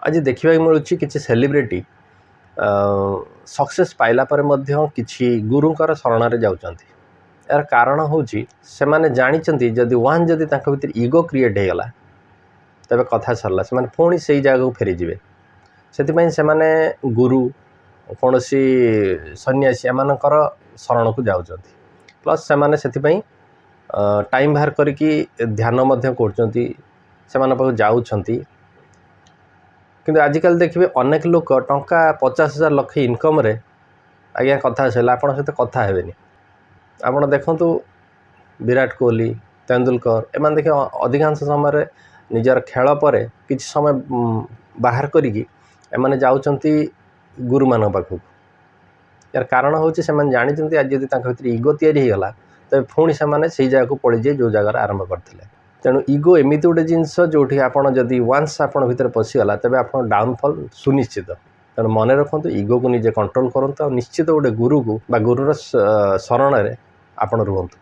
आज देखा मिलूँ कि सेलिब्रिटी सक्सेस पाइला पर किसी गुरुंकर शरण जाऊँच यार कारण हूँ से मैंने जानी जदि वन जदि भीतर ईगो क्रिएट हो गला तेरे कथा सरला से पुणी से जगह को फेरीजे से मैंने गुरु कौन सी सन्यासी एमकर शरण को जाऊँ प्लस से टाइम बाहर करके ध्यान कर जाऊँच किंतु आजिकल देखिए अनेक लोक टंका 50,000 लक्ष इनकम रे आज्ञा कथा सैला आप सहित कथा हेनी आप देखु विराट कोहली तेंदुलकर एम देखिए अधिकांश समय निजर खेल पर कि समय बाहर करी एमाने जाउचंती गुरु मान पाखु यार कारण हूँ से जानी आज जब भीतर ईगो तैयारी तेज पुणी से जगह को पड़ जाए जो जगार आरंभ करते तेणु ईगो एमती गोटे जिनस जो जदि वन्स आप भीतर पशिगला तेज आप डाउनफॉल सुनिश्चित तेणु मन रखु ईगो को निजे कंट्रोल करूँ निश्चित गोटे गुरु को गुरुर शरण में आप रुहतु।